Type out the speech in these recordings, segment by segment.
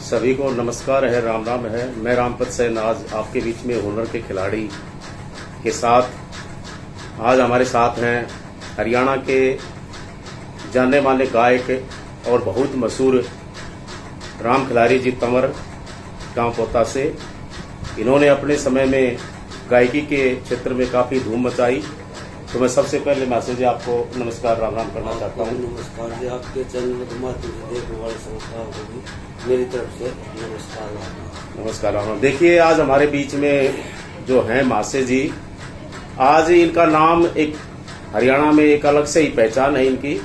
सभी को नमस्कार है, राम राम है। मैं रामपत सैन आज आपके बीच में हुनर के खिलाड़ी के साथ आज हमारे साथ हैं हरियाणा के जाने माने गायक और बहुत मशहूर राम खिलाड़ी जी तंवर गांव पोता से। इन्होंने अपने समय में गायकी के क्षेत्र में काफ़ी धूम मचाई। तो मैं सबसे पहले मैसेज आपको नमस्कार राम राम करना चाहता हूँ। नमस्कार जी, आपके चैनल के माध्यम से देखने वाले संस्थाओं को भी मेरी तरफ से नमस्कार नमस्कार राम राम। देखिए, आज हमारे बीच में जो हैं मासे जी, आज इनका नाम एक हरियाणा में एक अलग से ही पहचान है इनकी,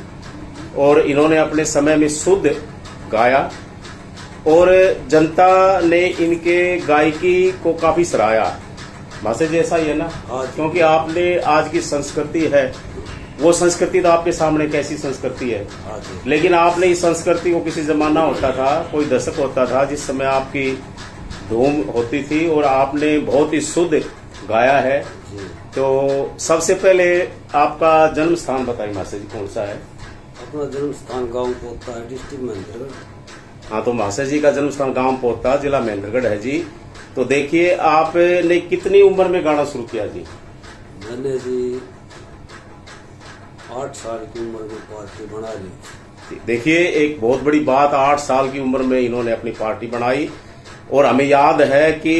और इन्होंने अपने समय में शुद्ध गाया और जनता ने इनके गायकी को काफी सराहा। मासे जी ऐसा ही है ना? क्योंकि आपने आज की संस्कृति है, वो संस्कृति तो आपके सामने कैसी संस्कृति है, लेकिन आपने इस संस्कृति को किसी जमाना होता था, कोई दशक होता था जिस समय आपकी धूम होती थी और आपने बहुत ही शुद्ध गाया है। तो सबसे पहले आपका जन्म स्थान बताइए मासे जी, कौन सा है? अपना जन्म स्थान गाँव पोता है, डिस्ट्रिक्ट महेंद्रगढ़। हाँ, तो मासे जी का जन्म स्थान गाँव पोता, जिला महेंद्रगढ़ है जी। तो देखिए, आपने कितनी उम्र में गाना शुरू किया जी? मैंने जी 8 साल की उम्र में पार्टी बना ली। देखिए, एक बहुत बड़ी बात, 8 साल की उम्र में इन्होंने अपनी पार्टी बनाई। और हमें याद है कि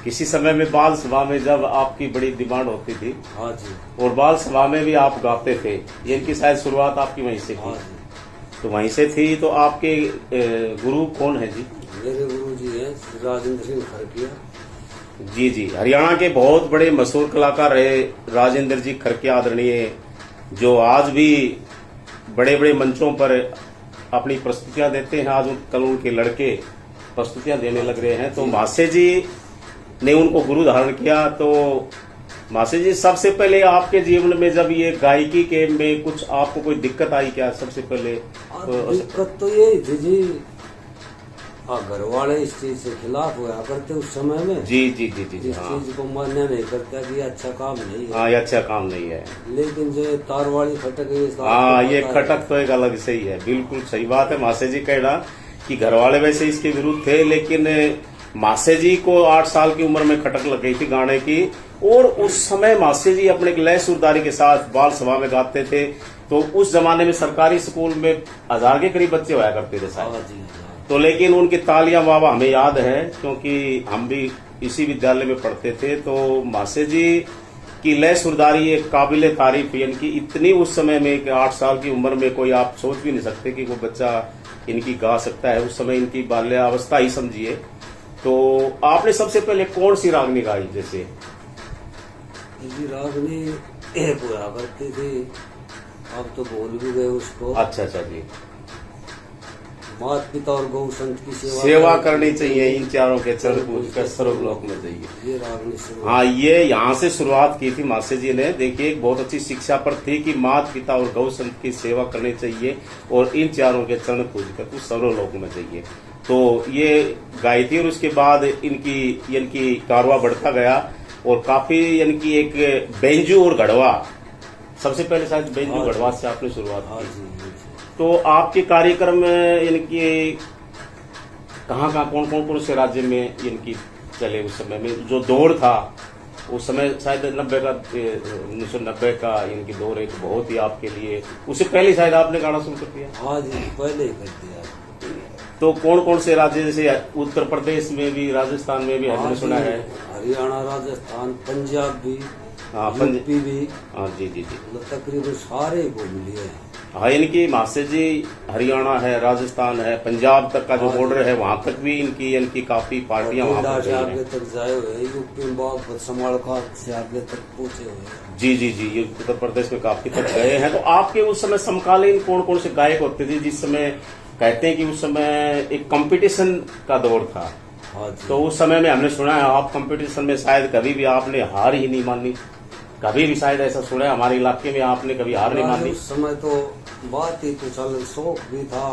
किसी समय में बाल सभा में जब आपकी बड़ी डिमांड होती थी, हाँ जी, और बाल सभा में भी आप गाते थे। इनकी शायद शुरुआत आपकी वहीं से थी। हाँ जी, तो वहीं से थी। तो आपके गुरु कौन है जी? मेरे गुरु जी हैं राजेंद्र सिंह खरकिया। जी जी, हरियाणा के बहुत बड़े मशहूर कलाकार रहे राजेंद्र जी खरकिया आदरणीय, जो आज भी बड़े बड़े मंचों पर अपनी प्रस्तुतियां देते हैं। आज कल उनके लड़के प्रस्तुतियां देने लग रहे हैं। तो मासे जी ने उनको गुरु धारण किया। तो मासे जी, सबसे पहले आपके जीवन में जब ये गायकी के में कुछ आपको कोई दिक्कत आई क्या? सबसे पहले दिक्कत तो यही थी जी, घर वाले इस चीज से खिलाफ हुआ करते उस समय में। जी जी जी जी, इस चीज को मान्य नहीं करता कि ये अच्छा काम नहीं है। हाँ, ये अच्छा काम नहीं है। लेकिन जो तार वाली खटक है, हाँ, ये खटक तो एक अलग से ही है। बिल्कुल सही बात है मासे जी कहना कि घर वाले वैसे इसके विरुद्ध थे, लेकिन मासे जी को 8 साल की उम्र में खटक लग गई थी गाने की। और उस समय मासे जी अपने लय सुरदारी के साथ बाल सभा में गाते थे। तो उस जमाने में सरकारी स्कूल में 1000 के करीब बच्चे होया करते थे शायद। तो लेकिन उनकी तालियां वाह हमें याद है, क्योंकि हम भी इसी विद्यालय में पढ़ते थे। तो मासे जी की लय सुरदारी एक काबिले तारीफ, इनकी इतनी उस समय में कि 8 साल की उम्र में कोई आप सोच भी नहीं सकते कि वो बच्चा इनकी गा सकता है। उस समय इनकी बाल्यावस्था ही समझिए। तो आपने सबसे पहले कौन सी रागनी गाई? जैसे जी रागनी एक हुआ करती थी, अब तो भूल भी गए उसको। अच्छा जी, माता पिता और गौ संत की सेवा करनी चाहिए, इन चारों के चरण पूज कर सर्वलोक में जाइए। ये रागनी हाँ, ये यहाँ से शुरुआत की थी मासे जी ने। देखिए, एक बहुत अच्छी शिक्षा पर थी कि माता पिता और गौ संत की सेवा करनी चाहिए और इन चारों के चरण पूज कर तू सर्वलोक में जाइए। तो ये गाई थी। और उसके बाद इनकी कारवा बढ़ता गया और काफी इनकी एक बेंजू और गढ़वा, सबसे पहले शायद बेंजू गढ़वा से आपने शुरुआत की। तो आपके कार्यक्रम इनकी कहाँ कौन से राज्य में इनकी चले? उस समय में जो दौर था, उस समय शायद 1990 का इनकी दौर एक बहुत ही आपके लिए, उससे पहले शायद आपने गाना शुरू कर दिया। हाँ जी, पहले ही कर दिया। तो कौन से राज्य, जैसे उत्तर प्रदेश में भी, राजस्थान में भी हमने सुना है? हरियाणा, राजस्थान, पंजाब भी, यूपी भी। हाँ जी जी जी, तकरीबन सारे घूम लिए। हाँ, इनकी मासे जी हरियाणा है, राजस्थान है, पंजाब तक का जो बॉर्डर है वहाँ तक भी इनकी काफी पार्टियां वहाँ पर आगे तक जाए हुए, यूपी में बहुत समालखा से आगे तक पहुंचे हुए। जी जी जी, ये उत्तर प्रदेश में काफी तक गए हैं। तो आपके उस समय समकालीन कौन से गायक होते थे? जिस समय कहते हैं कि उस समय एक कंपटीशन का दौर था। तो उस समय में हमने सुना है आप कंपटीशन में शायद कभी भी आपने हार ही नहीं मानी। कभी भी शायद ऐसा सुना है हमारे इलाके में आपने कभी हार नहीं मानी? उस समय तो बात ही कुछ अलग, शौक भी था,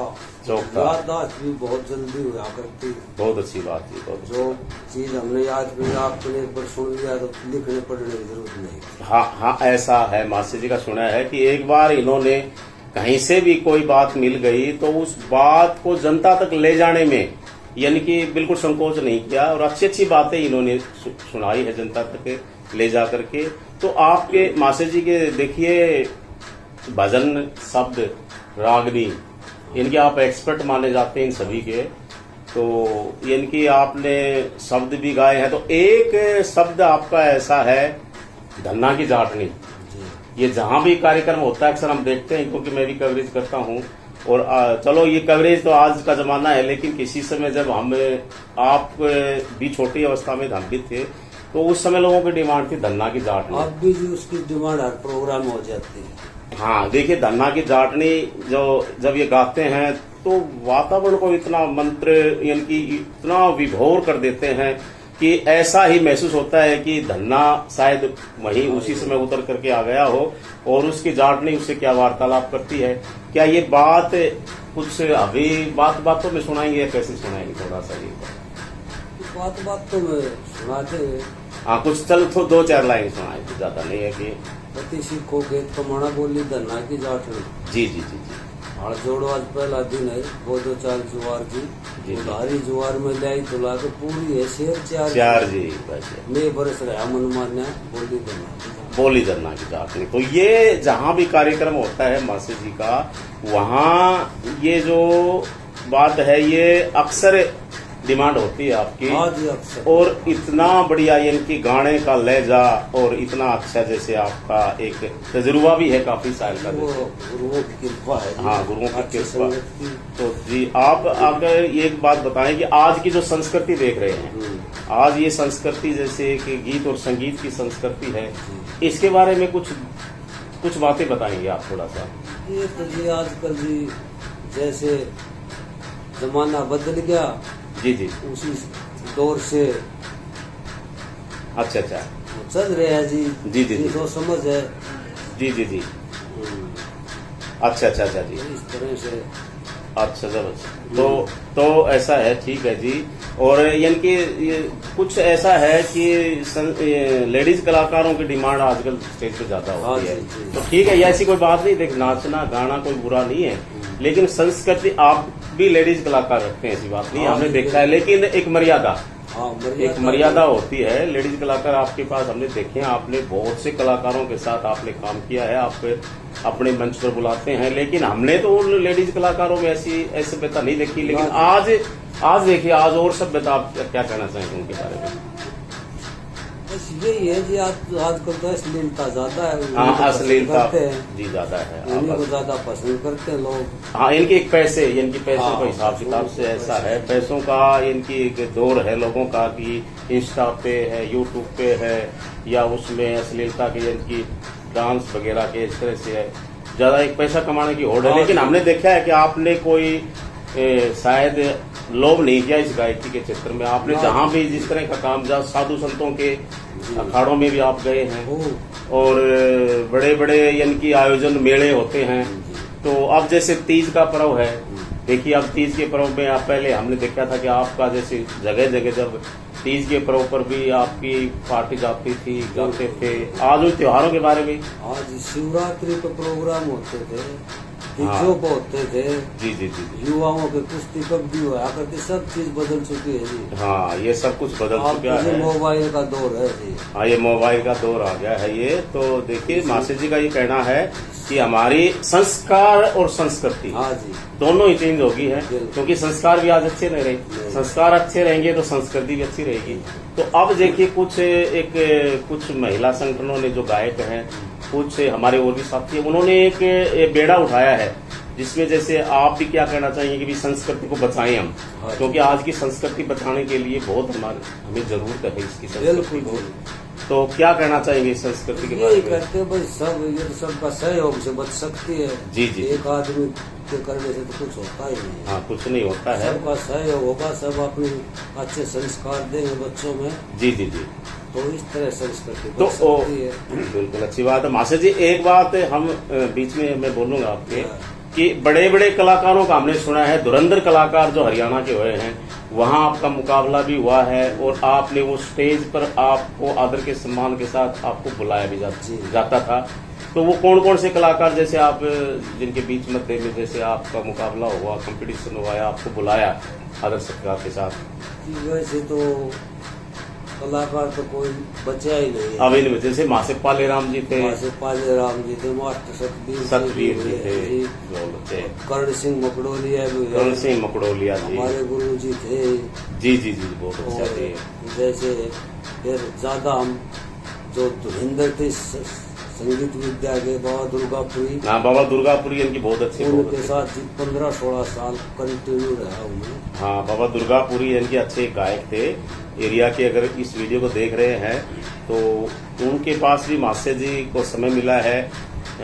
याददाश्त भी बहुत जल्दी हुआ करती। बहुत अच्छी बात थी। जो चीज हमने याद की आपने एक बार सुन लिया तो लिखने पढ़ने की जरूरत नहीं। हाँ, ऐसा है मास्टर जी का सुना है कि एक बार इन्होंने कहीं से भी कोई बात मिल गई तो उस बात को जनता तक ले जाने में यानी कि बिल्कुल संकोच नहीं किया और अच्छी अच्छी बातें इन्होंने सुनाई है जनता तक ले जा करके। तो आपके मासे जी के देखिए भजन, शब्द, रागनी, इनके आप एक्सपर्ट माने जाते हैं इन सभी के। तो इनकी आपने शब्द भी गाए हैं, तो एक शब्द आपका ऐसा है धन्ना की जाटनी। ये जहां भी कार्यक्रम होता है अक्सर हम देखते हैं, क्योंकि मैं भी कवरेज करता हूं। और चलो ये कवरेज तो आज का जमाना है, लेकिन किसी समय जब हम आप भी छोटी अवस्था में हम भी थे, तो उस समय लोगों की डिमांड थी धन्ना की जाटनी। अब भी उसकी डिमांड हर प्रोग्राम हो जाती है। हाँ देखिए, धन्ना की जाटनी जो जब ये गाते हैं तो वातावरण को इतना मंत्र यानी कि इतना विभोर कर देते हैं कि ऐसा ही महसूस होता है कि धन्ना शायद वहीं उसी समय उतर करके आ गया हो और उसकी जाटनी उससे क्या वार्तालाप करती है। क्या ये बात कुछ अभी बातों में सुनाएंगे या कैसे सुनाएंगे, थोड़ा सा ये बात तो मैं सुनाते हैं। हाँ कुछ चल तो 2-4 लाइन सुनाए, तो ज्यादा नहीं है कि पति सीखो खेत कमाना बोली धन्ना की जाटनी। जी जी जी जी। हाड़ जोड़ो आज पहला दिन है, वो 2-4 जुआर की उधारी जुआर में लाई तुला के पूरी है शेर चार जी वैसे मैं बरस रहा मन मान्या बोली धन्ना की जाटनी। तो ये जहां भी कार्यक्रम होता है मासे जी का, वहां ये जो बात है ये अक्सर डिमांड होती है आपकी। अक्सर। और इतना बढ़िया इनकी गाने का लहजा और इतना अच्छा जैसे आपका एक तजुर्बा भी है काफी साल का, गुरुओं की कृपा है। हाँ गुरुओं की कृपा। तो जी आप अगर एक बात बताएं कि आज की जो संस्कृति देख रहे हैं, आज ये संस्कृति जैसे कि गीत और संगीत की संस्कृति है, इसके बारे में कुछ बातें बताएंगे आप थोड़ा सा। ये तो जी आजकल जी जैसे जमाना बदल गया, जी जी, उसी दौर से अच्छा चल रहे हैं जी। जी जी जी, तो समझ है। जी जी जी, अच्छा जी, इस तरह से। अच्छा जब तो ऐसा है, ठीक है जी। और यानी कि कुछ ऐसा है कि लेडीज कलाकारों की डिमांड आजकल स्टेज पे ज्यादा होती है। तो ठीक है, ये ऐसी कोई बात नहीं, देख नाचना गाना कोई बुरा नहीं है, लेकिन संस्कृति आप भी लेडीज कलाकार रखते हैं, ऐसी बात नहीं, हमने देखा है। लेकिन एक मर्यादा होती है। लेडीज कलाकार आपके पास हमने देखे हैं, आपने बहुत से कलाकारों के साथ आपने काम किया है, आप अपने मंच पर बुलाते हैं, लेकिन हमने तो उन लेडीज कलाकारों में ऐसी सभ्यता नहीं देखी। लेकिन आज देखिए, आज और सभ्यता आप क्या कहना चाहेंगे उनके बारे में? बस यही है जी, आजकल तो अश्लीलता ज्यादा है। हाँ अश्लीलता जी ज्यादा है, इन्हीं को ज्यादा पसंद करते हैं लोग। हाँ इनके एक पैसों के हिसाब किताब से ऐसा है, पैसों का इनकी एक दौर है लोगों का कि इंस्टा पे है, यूट्यूब पे है, या उसमें अश्लीलता की इनकी डांस वगैरह के इस तरह से है, ज्यादा एक पैसा कमाने की होड़ है। लेकिन हमने देखा है कि आपने कोई शायद लोभ नहीं किया इस गायकी के क्षेत्र में। आपने जहां भी जिस तरह का काम, जहाँ साधु संतों के अखाड़ों में भी आप गए हैं, और बड़े बड़े यानी कि आयोजन मेले होते हैं। तो अब जैसे तीज का पर्व है, देखिए अब तीज के पर्व में आप पहले हमने देखा था कि आपका जैसे जगह जगह जब तीज के पर्व पर भी आपकी पार्टी जाती थी, गाते थे। आज उन त्योहारों के बारे में, आज शिवरात्रि पे प्रोग्राम होते थे, तीजों को होते थे। जी जी जी, युवाओं के कुश्ती कबड्डी हुआ करती, सब चीज बदल चुकी है जी। हाँ ये सब कुछ बदल चुका है, मोबाइल का दौर है जी। हाँ ये मोबाइल का दौर आ गया है ये। तो देखिए मासे जी का ये कहना है कि हमारी संस्कार और संस्कृति हाँ जी दोनों ही चेंज होगी है, क्योंकि संस्कार भी आज अच्छे नहीं रहे, संस्कार अच्छे रहेंगे तो संस्कृति भी अच्छी रहेगी। तो अब देखिए कुछ महिला संगठनों ने जो गायक हैं, कुछ हमारे और भी साथी हैं, उन्होंने एक बेड़ा उठाया है, जिसमें जैसे आप भी क्या कहना चाहेंगे कि भी संस्कृति को बचाएं हम, क्योंकि आज की संस्कृति बचाने के लिए बहुत हमें जरूरत है इसकी संस्कृति को। तो क्या कहना चाहेंगे इस संस्कृति के बारे में? कहते भाई सबका सहयोग से बच सकती है। जी जी, एक आदमी के करने से तो कुछ होता ही नहीं। हाँ कुछ नहीं होता है, सबका सहयोग होगा, सब अपने अच्छे संस्कार देंगे बच्चों में। जी जी जी, तो इस तरह संस्कृति तो सकती है। बिल्कुल अच्छी बात है। मासे जी एक बात हम बीच में मैं बोलूंगा आपके कि बड़े बड़े कलाकारों का हमने सुना है, धुरंधर कलाकार जो हरियाणा के हुए हैं, वहां आपका मुकाबला भी हुआ है, और आपने वो स्टेज पर आपको आदर के सम्मान के साथ आपको बुलाया भी जाता था। तो वो कौन कौन से कलाकार जैसे आप जिनके बीच मध्य में जैसे आपका मुकाबला हुआ, कंपटीशन हुआ, आपको बुलाया, आदर सत्कार के साथ? कि वैसे तो कलाकार तो कोई बचा ही नहीं है। अब इन वजह से माँ से पाले राम जी थे, मासे पाले राम जी थे, मास्टर सतवीर जी थे, जी, बहुत अच्छे। कर्ण सिंह मकड़ोलिया भी है, कर्ण सिंह मकड़ोलिया जी, हमारे गुरु जी थे। जी जी जी, बहुत अच्छा और थे। जैसे फिर ज्यादा हम जो धुरिंदर थे संगीत विद्या के बाबा दुर्गापुरी, हाँ बाबा दुर्गापुरी इनकी बहुत अच्छी, बहुत उनके अच्छी। साथ 15-16 साल कंटिन्यू रहा उन्हें। हाँ बाबा दुर्गापुरी इनके अच्छे गायक थे। एरिया के अगर इस वीडियो को देख रहे हैं तो उनके पास भी मास्टर जी को समय मिला है।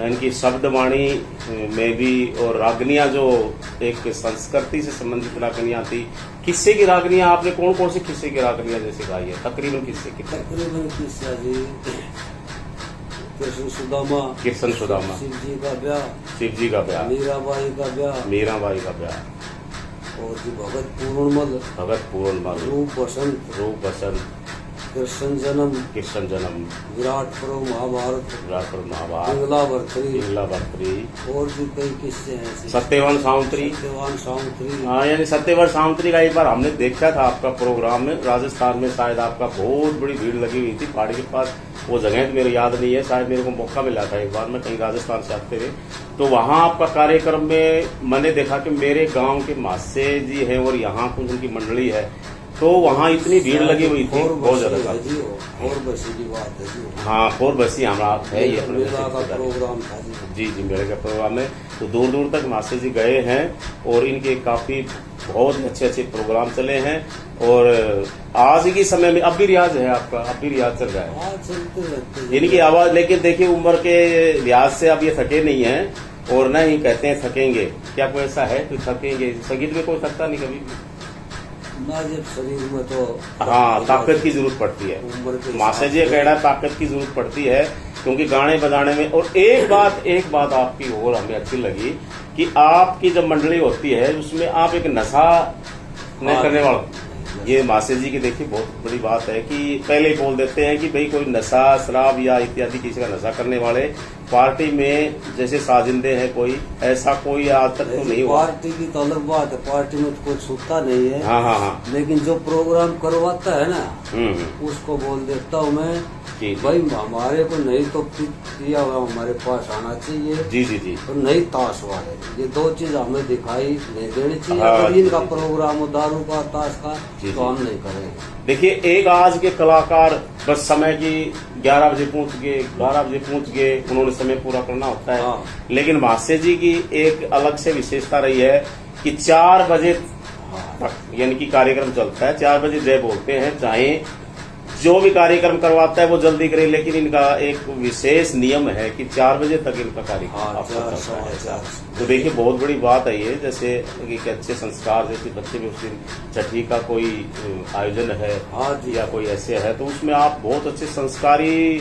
इनकी शब्दवाणी में भी और रागनियां जो एक संस्कृति से संबंधित रागनियां थी। किस्से की रागनियां आपने कौन कौन से किस्से की रागनियां जैसे गाई है? तकरीबन किस्से कितने? तकरीबन किस्सा जी कृष्ण सुदामा, कृष्ण सुदामा, शिव जी का ब्याह, शिव जी का ब्याह, मीराबाई का ब्याह, मीराबाई का ब्याह, और जी भगत पूर्णमल, भगत पूर्णमल, रूप बसंत, रूप बसंत, कृष्ण जन्म, कृष्ण जन्म, विराट पर्व महाभारत, विराट महाभारत, पिंगला बर्थरी, पिंगला बर्थरी, और भी कई किस्से हैं ऐसे। सत्यवान सावंतरी। सत्यवान सावंतरी, हाँ यानी सत्यवान सावंतरी का एक बार हमने देखा था आपका प्रोग्राम में राजस्थान में, शायद आपका बहुत बड़ी भीड़ लगी हुई थी पहाड़ी के पास। वो जगह तो मेरे याद नहीं है, शायद मेरे को मौका मिला था एक बार, मैं कहीं राजस्थान से आते हुए, तो वहाँ आपका कार्यक्रम में मैंने देखा कि मेरे गांव के मासे जी है और यहाँ कुछ उनकी मंडली है, तो वहाँ इतनी भीड़ लगी हुई थी, बहुत ज्यादा। और बसी की बात है जी। हाँ 4 बसी हमारा है ये अपने मेला का प्रोग्राम था जी। जी मेरे का प्रोग्राम है, तो दूर दूर तक मास्टर जी गए हैं और इनके काफी बहुत अच्छे अच्छे प्रोग्राम चले हैं। और आज के समय में अब भी रियाज है आपका, अब भी रियाज चल रहा है? चलते रहते इनकी आवाज, लेकिन देखिए उम्र के लिहाज से अब ये थके नहीं हैं और न ही कहते हैं थकेंगे। क्या कोई ऐसा है कि थकेंगे? संगीत में कोई थकता नहीं कभी भी ना, जब शरीर में तो हाँ ताकत की जरूरत पड़ती है। उम्र के मास्टर जी कहना ताकत की जरूरत पड़ती है, क्योंकि गाने बजाने में। और एक बात आपकी और हमें अच्छी लगी कि आपकी जब मंडली होती है उसमें आप एक नशा नहीं करने वाला, ये मास्टर जी की देखिए बहुत बड़ी बात है कि पहले ही बोल देते हैं कि भाई कोई नशा शराब या इत्यादि किसी का नशा करने वाले पार्टी में जैसे साजिंदे हैं कोई, ऐसा कोई आज तक तो नहीं हुआ। पार्टी की तो अलग बात है, पार्टी में तो कोई छूटता नहीं है। हाँ हाँ हाँ, लेकिन जो प्रोग्राम करवाता है ना, हम्म, उसको बोल देता हूँ मैं जी भाई हमारे को नहीं तो पिया हुआ हमारे पास आना चाहिए, जी जी जी, और नहीं ताश वाले, ये 2 चीज हमें दिखाई नहीं देनी चाहिए। हाँ, अगर जी, इनका जी। प्रोग्राम हो दारू का ताश का जी, तो हम नहीं करेंगे। देखिए एक आज के कलाकार बस समय की 11 बजे पहुंच गए, 12 बजे पहुंच गए, उन्होंने समय पूरा करना होता है। हाँ। लेकिन मास्टर जी की एक अलग से विशेषता रही है कि 4 बजे तक यानी कि कार्यक्रम चलता है। 4 बजे जय बोलते हैं, चाहे जो भी कार्यक्रम करवाता है वो जल्दी करे, लेकिन इनका एक विशेष नियम है कि 4 बजे तक इनका कार्यक्रम हाँ, आपका 4, चलता है। 4:15। तो देखिए बहुत बड़ी बात है ये, जैसे एक अच्छे संस्कार, जैसे बच्चे में उस दिन छठी का कोई आयोजन है हाँ जी। या कोई ऐसे है, तो उसमें आप बहुत अच्छे संस्कारी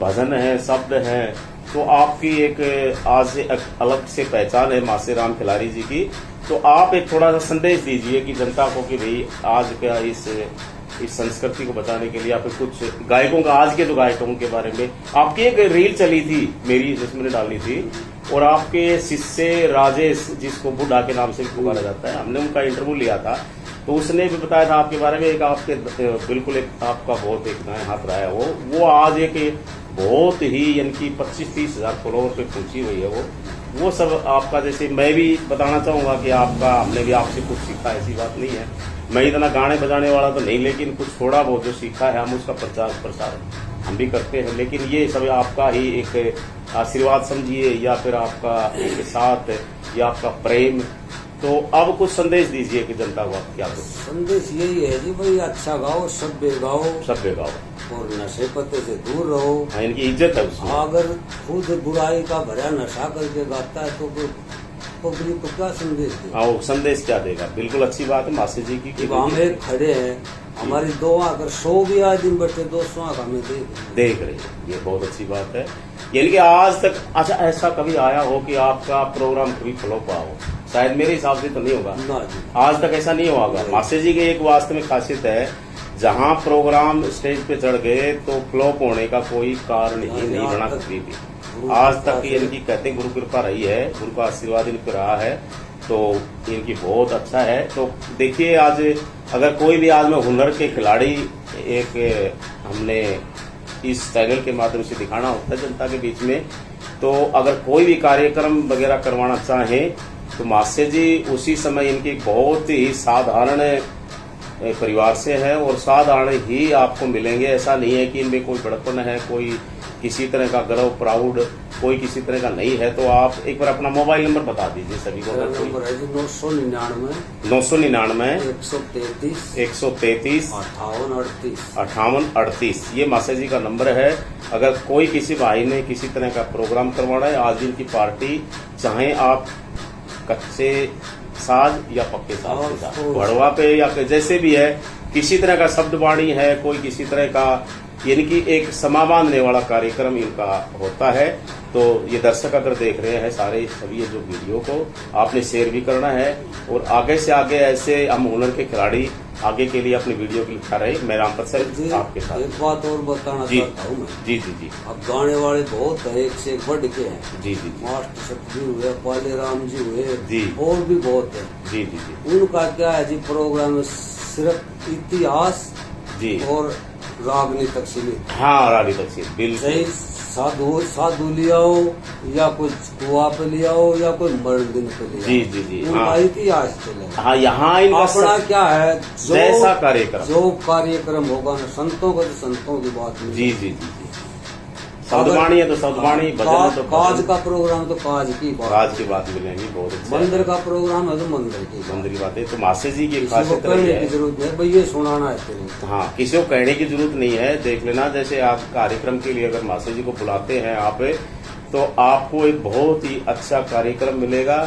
भजन है, शब्द हैं, तो आपकी एक आज से अलग से पहचान है मासे राम खिलारी जी की। तो आप एक थोड़ा सा संदेश दीजिए कि जनता को कि भाई आज का इस संस्कृति को बचाने के लिए आप कुछ गायकों का, आज के जो गायकों के बारे में आपकी एक रील चली थी मेरी जिसमें डालनी थी, और आपके शिष्य राजेश जिसको बुढ़ा के नाम से पुकारा जाता है, हमने उनका इंटरव्यू लिया था, तो उसने भी बताया था आपके बारे में। एक आपके बिल्कुल एक आपका बहुत एक दाएं हाथ रहा है वो आज एक बहुत ही यानी कि 25-30 हजार फॉलोवर पे पहुंची हुई है वो सब आपका। जैसे मैं भी बताना चाहूंगा कि आपका, हमने भी आपसे कुछ सीखा, ऐसी बात नहीं है, मैं इतना गाने बजाने वाला तो नहीं, लेकिन कुछ थोड़ा बहुत जो सीखा है हम उसका प्रचार प्रसार हम भी करते हैं। लेकिन ये सब आपका ही एक आशीर्वाद समझिए या फिर आपका एक साथ या आपका प्रेम। तो अब कुछ संदेश दीजिए कि जनता को आप क्या करें? संदेश यही है जी भाई, अच्छा गाओ, सभ्य गाओ, सभ्य गाओ और नशे पत्ते से दूर रहो। हाँ, इनकी इज्जत है उसमें। अगर खुद बुराई का भरा नशा करके गाता है तो पब्लिक को क्या संदेश दे? हाँ, वो संदेश क्या देगा? बिल्कुल अच्छी बात है मास्टर जी की। जब हम एक खड़े हैं, हमारी 2 आंख, अगर 100 भी आदमी बैठे 200 आंख हमें देख रहे हैं, ये बहुत अच्छी बात है। यानी कि आज तक अच्छा ऐसा कभी आया हो कि आपका प्रोग्राम कभी फ्लॉप हुआ हो? शायद मेरे हिसाब से तो नहीं होगा ना जी। आज तक ऐसा नहीं होगा। मास्टर जी की एक वास्तव में खासियत है, जहां प्रोग्राम स्टेज पे चढ़ गए तो फ्लॉप होने का कोई कारण ही नहीं बना कभी भी। आज तक इनकी कहते हैं गुरु कृपा रही है, गुरु का आशीर्वाद इन पर रहा है। तो इनकी बहुत अच्छा है। तो देखिए आज अगर कोई भी आज में हुनर के खिलाड़ी एक हमने इस चैनल के माध्यम से दिखाना होता है जनता के बीच में, तो अगर कोई भी कार्यक्रम वगैरह करवाना चाहें तो मासे जी उसी समय इनकी बहुत ही साधारण परिवार से है और साधारण ही आपको मिलेंगे। ऐसा नहीं है कि इनमें कोई बड़पन है, कोई किसी तरह का गर्व प्राउड कोई किसी तरह का नहीं है। तो आप एक बार अपना मोबाइल नंबर बता दीजिए सभी को। नंबर है 999 133 133 58 38। ये मासे जी का नंबर है। अगर कोई किसी भाई ने किसी तरह का प्रोग्राम करवाना है, आज दिन की पार्टी, चाहे आप कच्चे साज या पक्के साज के साथ भड़वा पे या जैसे भी है, किसी तरह का शब्द वाणी है, कोई किसी तरह का यानी कि एक समा बांधने वाला कार्यक्रम इनका होता है। तो ये दर्शक अगर देख रहे हैं सारे सभी ये जो वीडियो को आपने शेयर भी करना है और आगे से आगे ऐसे हम हुनर के खिलाड़ी आगे के लिए अपनी वीडियो को लिखा रहे। मैं रामपत सर आपके साथ एक बात और बताना चाहता हूँ मैं। जी जी जी। अब गाने वाले बहुत है, एक से एक बढ़ के हैं। जी जी। मास्टर सतजी हुए, पाले राम जी हुए जी, और भी बहुत है। जी जी जी। उनका क्या है जी, प्रोग्राम में सिर्फ इतिहास जी और रागनी तक सीमित। हाँ, रागनी तक सीमित, बिल्कुल। साधु लिया हो या कुछ कुआ पे लिया हो या कोई मरण दिन पे लिया, जी जी जी, उनका इतिहास चले। हाँ, यहाँ अपना क्या है, जैसा कार्यक्रम जो कार्यक्रम होगा ना, संतों का तो संतों की बात नहीं। जी जी जी। शब्दवाणी है तो शब्दवाणी, भजन है तो काज का प्रोग्राम तो काज की बात, काज की बात मिलेंगी। बहुत अच्छा। मंदिर का प्रोग्राम है तो मंदिर की बात है। तो मासे जी की खासियत कहने की जरूरत है भाई, ये सुनाना है तेरे। हाँ, किसी को कहने की जरूरत नहीं है। देख लेना, जैसे आप कार्यक्रम के लिए अगर मासे जी को बुलाते हैं आप, तो आपको एक बहुत ही अच्छा कार्यक्रम मिलेगा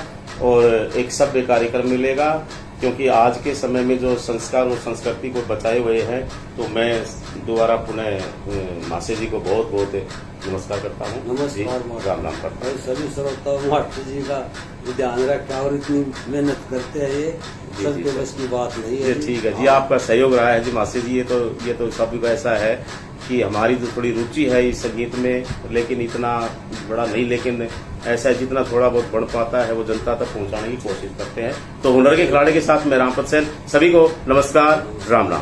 और एक सभ्य कार्यक्रम मिलेगा। क्योंकि आज के समय में जो संस्कार और संस्कृति को बचाए हुए हैं, तो मैं दोबारा पुनः मासे जी को बहुत बहुत नमस्कार करता हूँ। नमस्कार, राम राम करता हूँ। सभी श्रोताओं मास्टर जी का ध्यान रखा और इतनी मेहनत करते हैं, ये सबके बस की बात नहीं है। ठीक है जी, आपका सहयोग रहा है जी मासे जी। ये तो सभी का ऐसा है कि हमारी जो थोड़ी रुचि है इस संगीत में, लेकिन इतना बड़ा नहीं, लेकिन ऐसा है जितना थोड़ा बहुत बढ़ पाता है वो जनता तक पहुंचाने की कोशिश करते हैं। तो हुनर के खिलाड़ी के साथ मैं रामपत सेन, सभी को नमस्कार, राम राम।